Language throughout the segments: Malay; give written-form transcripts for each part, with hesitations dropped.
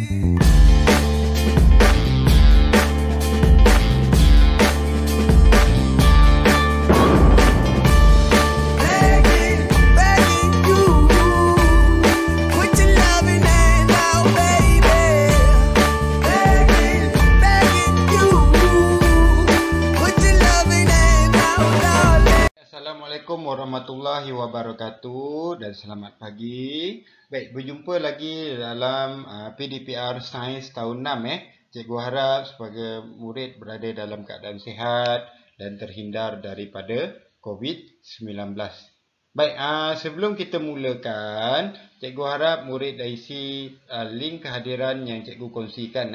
Assalamualaikum warahmatullahi wabarakatuh dan selamat pagi. Baik, berjumpa lagi dalam PDPR Sains tahun 6. Cikgu harap sebagai murid berada dalam keadaan sihat dan terhindar daripada COVID-19. Baik, sebelum kita mulakan, cikgu harap murid dah isi link kehadiran yang cikgu kongsikan.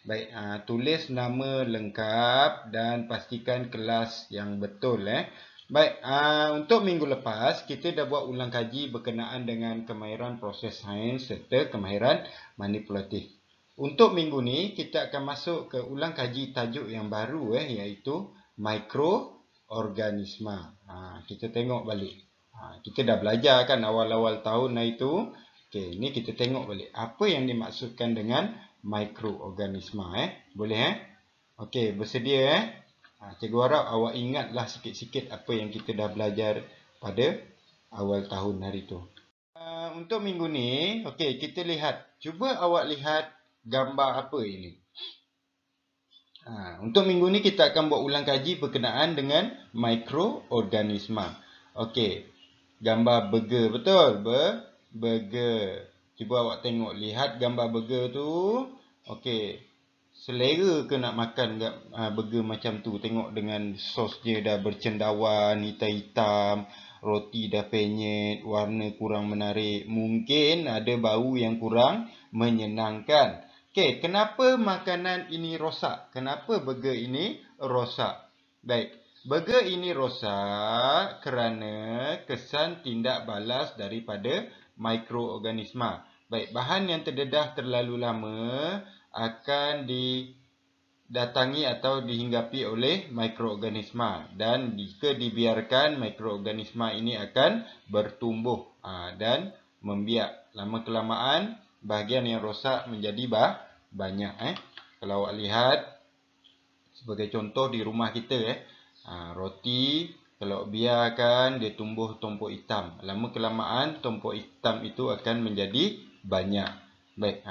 Baik, tulis nama lengkap dan pastikan kelas yang betul. Baik, untuk minggu lepas, kita dah buat ulang kaji berkenaan dengan kemahiran proses sains serta kemahiran manipulatif. Untuk minggu ni, kita akan masuk ke ulang kaji tajuk yang baru, iaitu mikroorganisma. Kita tengok balik. Kita dah belajar kan awal-awal tahun itu. Okey, ni kita tengok balik. Apa yang dimaksudkan dengan mikroorganisma? Boleh? Okey, bersedia? Cikgu harap awak ingatlah sikit-sikit apa yang kita dah belajar pada awal tahun hari tu. Untuk minggu ni, okey, kita lihat. Cuba awak lihat gambar apa ini. Untuk minggu ni kita akan buat ulang kaji berkenaan dengan mikroorganisma. Okey, gambar burger, betul? Burger. Cuba awak tengok, lihat gambar burger tu. Okey. Selera ke nak makan burger macam tu? Tengok dengan sos dia dah bercendawan, hitam-hitam, roti dah penyet, warna kurang menarik. Mungkin ada bau yang kurang menyenangkan. Okey, kenapa makanan ini rosak? Kenapa burger ini rosak? Baik, burger ini rosak kerana kesan tindak balas daripada mikroorganisma. Baik, bahan yang terdedah terlalu lama akan didatangi atau dihinggapi oleh mikroorganisma, dan jika dibiarkan, mikroorganisma ini akan bertumbuh dan membiak. Lama kelamaan bahagian yang rosak menjadi banyak. Kalau awak lihat sebagai contoh di rumah kita, roti kalau biarkan dia tumbuh tumpuk hitam, lama kelamaan tumpuk hitam itu akan menjadi banyak. Baik,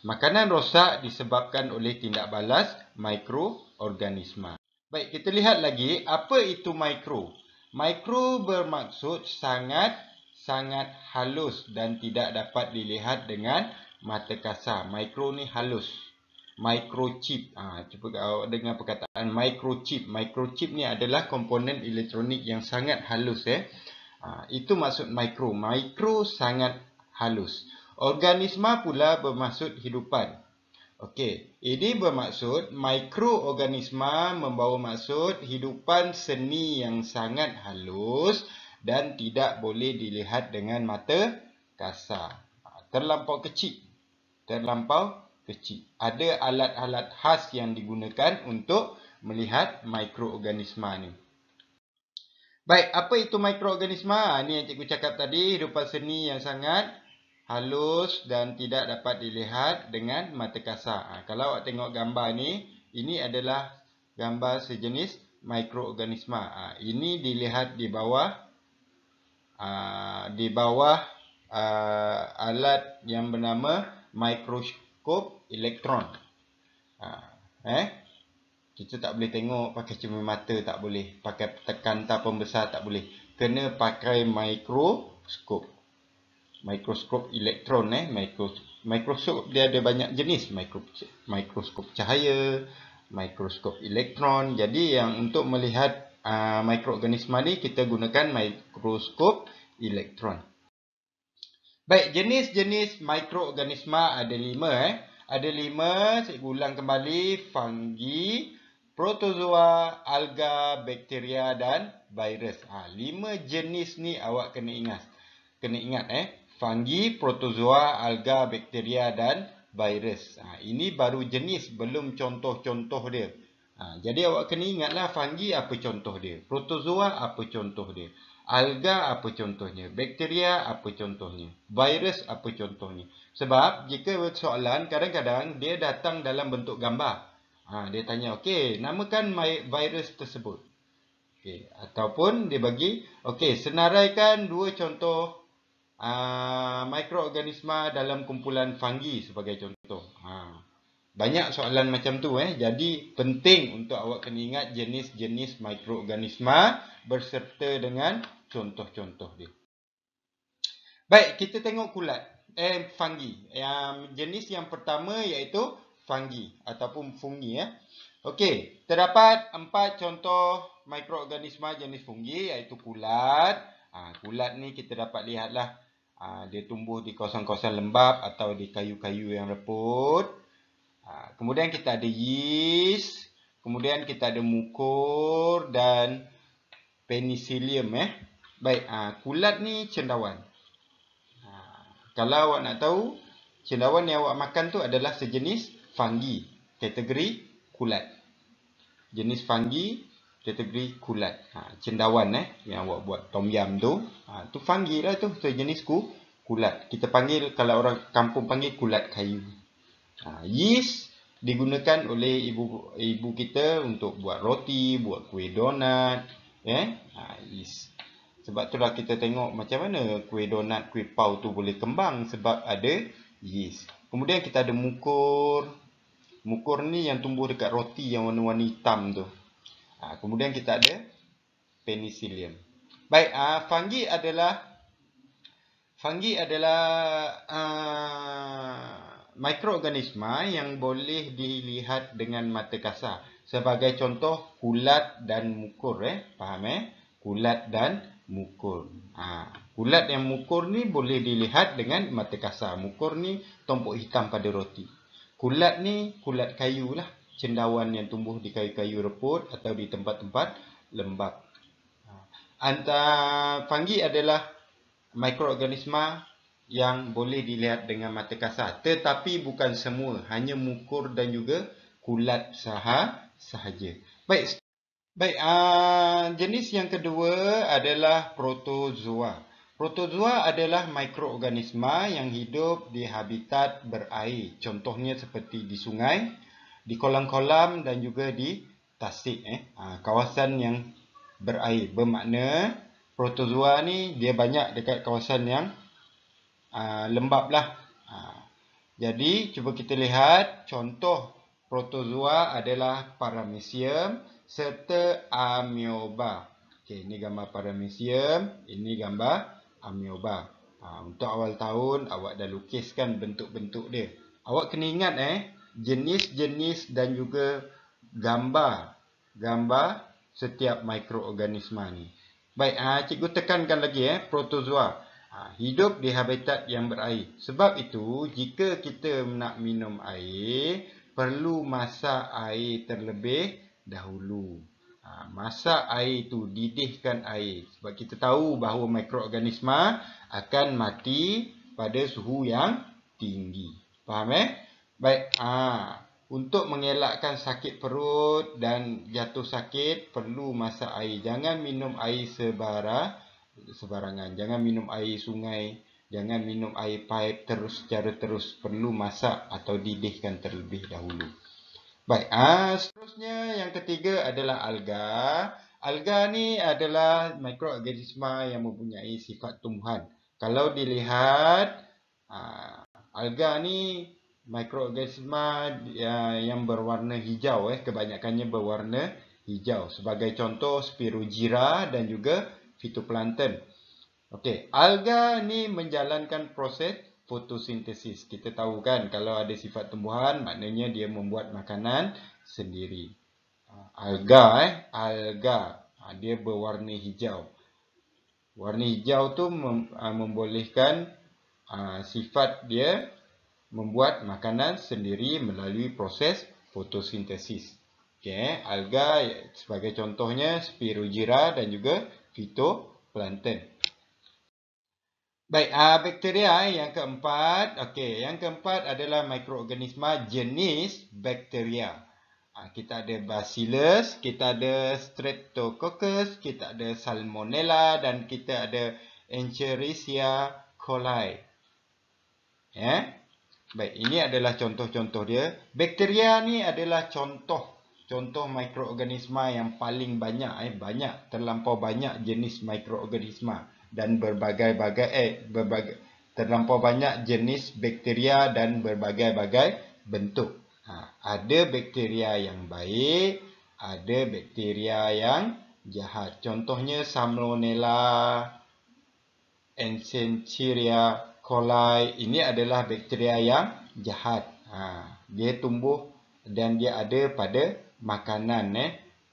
makanan rosak disebabkan oleh tindak balas mikroorganisma. Baik, kita lihat lagi apa itu mikro. Mikro bermaksud sangat halus dan tidak dapat dilihat dengan mata kasar. Mikro ni halus. Microchip. Cuba awak dengar perkataan microchip. Microchip ni adalah komponen elektronik yang sangat halus. Itu maksud mikro. Mikro sangat halus. Organisma pula bermaksud hidupan. Okey, ini bermaksud mikroorganisma membawa maksud hidupan seni yang sangat halus dan tidak boleh dilihat dengan mata kasar. Terlampau kecil. Ada alat-alat khas yang digunakan untuk melihat mikroorganisma ni. Baik, apa itu mikroorganisma? Ni yang cikgu cakap tadi, hidupan seni yang sangat halus dan tidak dapat dilihat dengan mata kasar. Kalau awak tengok gambar ni, ini adalah gambar sejenis mikroorganisma. Ini dilihat di bawah alat yang bernama mikroskop elektron. Kita tak boleh tengok pakai cermin mata, tak boleh. Pakai tekantar pembesar, tak boleh. Kena pakai mikroskop. Mikroskop elektron. Mikroskop dia ada banyak jenis. Mikroskop cahaya, mikroskop elektron. Jadi yang untuk melihat mikroorganisma ni kita gunakan mikroskop elektron. Baik, jenis-jenis mikroorganisma ada 5. Ada 5, saya ulang kembali. Fungi, protozoa, alga, bakteria dan virus. 5 jenis ni awak kena ingat. Fungi, protozoa, alga, bakteria dan virus. Ini baru jenis, belum contoh-contoh dia. Jadi awak kena ingatlah fungi apa contoh dia. Protozoa apa contoh dia. Alga apa contohnya? Bakteria apa contohnya? Virus apa contohnya? Sebab jika soalan kadang-kadang dia datang dalam bentuk gambar. Dia tanya, okey, namakan virus tersebut. Okey, ataupun dia bagi, okey, senaraikan dua contoh mikroorganisma dalam kumpulan fungi sebagai contoh. Banyak soalan macam tu Jadi penting untuk awak kena ingat jenis-jenis mikroorganisma berserta dengan contoh-contoh dia. Baik, kita tengok kulat. Fungi. Jenis yang pertama iaitu fungi ataupun fungi Okey, terdapat 4 contoh mikroorganisma jenis fungi iaitu kulat. Kulat ni kita dapat lihatlah dia tumbuh di kawasan-kawasan lembap atau di kayu-kayu yang reput. Kemudian kita ada yeast, kemudian kita ada mukur dan penicillium Baik, kulat ni cendawan. Kalau awak nak tahu, cendawan yang awak makan tu adalah sejenis fungi, kategori kulat. Jenis fungi, kategori kulat. Cendawan yang awak buat tom yum tu, tu fungi lah tu, sejenis kulat. Kita panggil, kalau orang kampung panggil kulat kayu. Yeast digunakan oleh ibu kita untuk buat roti, buat kuih donat, yeast. Sebab itulah kita tengok macam mana kuih donat, kuih pau tu boleh kembang sebab ada yeast. Kemudian kita ada mukur. Mukur ni yang tumbuh dekat roti yang warna-warna hitam tu. Kemudian kita ada penicillium. Baik, fungi adalah mikroorganisma yang boleh dilihat dengan mata kasar. Sebagai contoh kulat dan mukur faham Kulat dan mukur. Kulat yang mukur ni boleh dilihat dengan mata kasar. Mukur ni tompok hitam pada roti. Kulat ni kulat kayu lah, cendawan yang tumbuh di kayu-kayu reput atau di tempat-tempat lembap. Fungi adalah mikroorganisma yang boleh dilihat dengan mata kasar, tetapi bukan semua, hanya mukur dan juga kulat sahaja. Baik, jenis yang kedua adalah protozoa. Protozoa adalah mikroorganisma yang hidup di habitat berair. Contohnya seperti di sungai, di kolam-kolam dan juga di tasik. Kawasan yang berair. Bermakna protozoa ni dia banyak dekat kawasan yang lembap lah. Jadi cuba kita lihat contoh protozoa adalah Paramecium serta Amoeba. Okey, ini gambar Paramecium, ini gambar Amoeba. Untuk awal tahun awak dah lukiskan bentuk-bentuk dia. Awak kena ingat jenis-jenis dan juga gambar setiap mikroorganisma ni. Baik, cikgu tekankan lagi protozoa hidup di habitat yang berair. Sebab itu jika kita nak minum air, perlu masak air terlebih dahulu. Masak air tu, didihkan air. Sebab kita tahu bahawa mikroorganisma akan mati pada suhu yang tinggi. Faham Baik, untuk mengelakkan sakit perut dan jatuh sakit, perlu masak air. Jangan minum air sebarangan. Jangan minum air sungai. Jangan minum air pipe secara terus. Perlu masak atau didihkan terlebih dahulu. Baik, seterusnya yang ketiga adalah alga. Alga ni adalah mikroorganisma yang mempunyai sifat tumbuhan. Kalau dilihat, alga ni mikroorganisma yang berwarna hijau. Kebanyakannya berwarna hijau. Sebagai contoh, Spirogyra dan juga Phytoplankton. Okey, alga ni menjalankan proses fotosintesis. Kita tahu kan kalau ada sifat tumbuhan maknanya dia membuat makanan sendiri. Alga dia berwarna hijau. Warna hijau tu membolehkan sifat dia membuat makanan sendiri melalui proses fotosintesis. Okey, alga sebagai contohnya Spirogyra dan juga Phytoplankton. Baik, bakteria yang keempat. Okey, yang keempat adalah mikroorganisma jenis bakteria. Kita ada Bacillus, kita ada Streptococcus, kita ada Salmonella dan kita ada Escherichia coli. Ya. Baik, ini adalah contoh-contoh dia. Bakteria ni adalah contoh mikroorganisma yang paling banyak, terlampau banyak jenis mikroorganisma dan terlampau banyak jenis bakteria dan berbagai-bagai bentuk. Ada bakteria yang baik, ada bakteria yang jahat. Contohnya Salmonella, Escherichia coli, ini adalah bakteria yang jahat. Dia tumbuh dan dia ada pada makanan.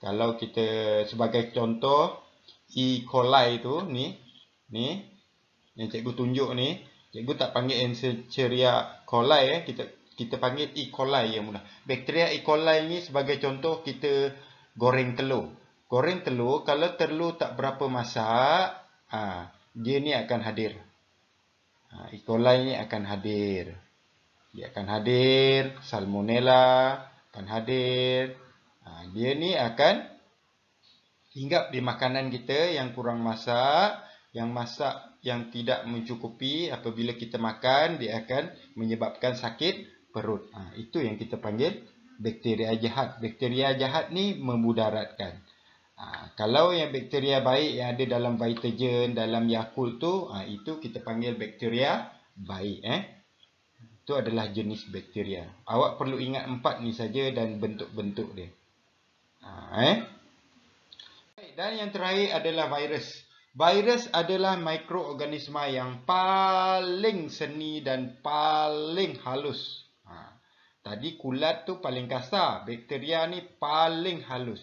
Kalau kita sebagai contoh E. coli tu ni yang cikgu tunjuk ni, cikgu tak panggil Escherichia coli, kita panggil E. coli yang mudah. Bakteria E. coli ni sebagai contoh kita goreng telur. Goreng telur, kalau telur tak berapa masak, dia ni akan hadir. E. coli ni akan hadir. Dia akan hadir, Salmonella akan hadir. Dia ni akan hinggap di makanan kita yang kurang masak, yang tidak mencukupi. Apabila kita makan, dia akan menyebabkan sakit perut. Itu yang kita panggil bakteria jahat. Bakteria jahat ni memudaratkan. Kalau yang bakteria baik yang ada dalam Vitagen, dalam Yakult tu, itu kita panggil bakteria baik. Itu adalah jenis bakteria. Awak perlu ingat 4 ni saja dan bentuk-bentuk dia. Dan yang terakhir adalah virus. Virus adalah mikroorganisma yang paling seni dan paling halus. Tadi kulat tu paling kasar. Bakteria ni paling halus.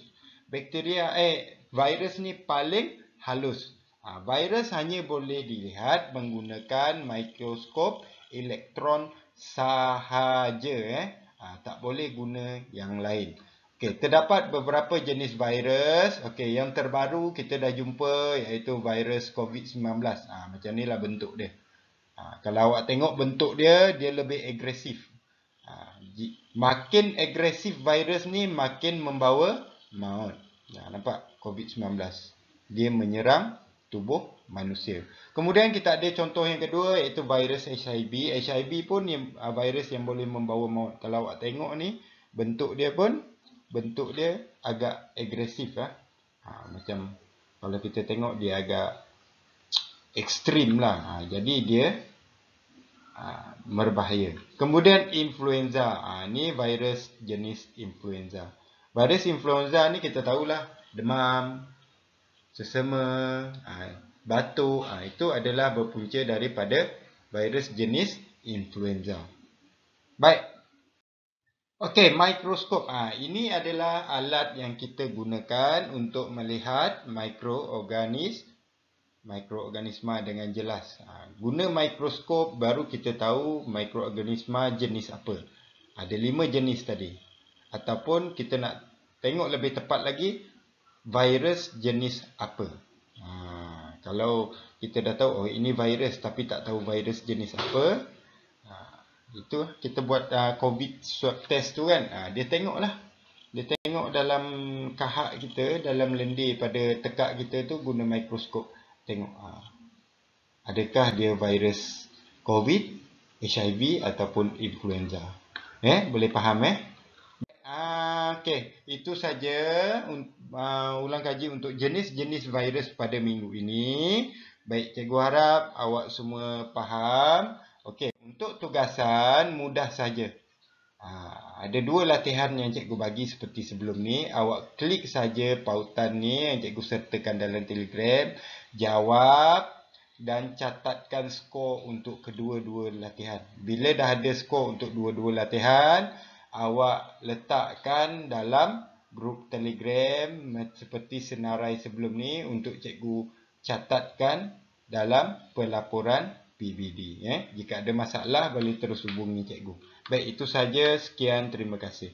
Virus ni paling halus. Virus hanya boleh dilihat menggunakan mikroskop elektron sahaja. Tak boleh guna yang lain. Okey, terdapat beberapa jenis virus. Okey, yang terbaru kita dah jumpa iaitu virus COVID-19. Macam inilah bentuk dia. Kalau awak tengok bentuk dia, dia lebih agresif. Makin agresif virus ni, makin membawa maut. Nampak COVID-19. Dia menyerang tubuh manusia. Kemudian kita ada contoh yang kedua iaitu virus HIV. HIV pun virus yang boleh membawa maut. Kalau awak tengok ni, bentuk dia agak agresif. Macam kalau kita tengok dia agak ekstrim lah. Jadi dia berbahaya. Kemudian influenza. Ni virus jenis influenza. Virus influenza ni kita tahulah demam, sesama, batuk. Itu adalah berpunca daripada virus jenis influenza. Baik. Okey, mikroskop. Ini adalah alat yang kita gunakan untuk melihat mikroorganisma dengan jelas. Guna mikroskop baru kita tahu mikroorganisma jenis apa. Ada 5 jenis tadi. Ataupun kita nak tengok lebih tepat lagi, virus jenis apa. Kalau kita dah tahu, ini virus tapi tak tahu virus jenis apa, itu kita buat COVID swab test tu kan. Dia tengoklah. Dia tengok dalam kahak kita, dalam lendir pada tekak kita tu guna mikroskop. Tengok adakah dia virus COVID, HIV ataupun influenza. Boleh faham Okey, itu saja ulang kaji untuk jenis-jenis virus pada minggu ini. Baik, cikgu harap awak semua faham. Okey, untuk tugasan mudah saja. Ada 2 latihan yang cikgu bagi seperti sebelum ni. Awak klik saja pautan ni yang cikgu sertakan dalam Telegram. Jawab dan catatkan skor untuk kedua-dua latihan. Bila dah ada skor untuk dua-dua latihan, awak letakkan dalam grup Telegram seperti senarai sebelum ni untuk cikgu catatkan dalam pelaporan PBD. Jika ada masalah boleh terus hubungi cikgu. Baik, itu saja. Sekian, terima kasih.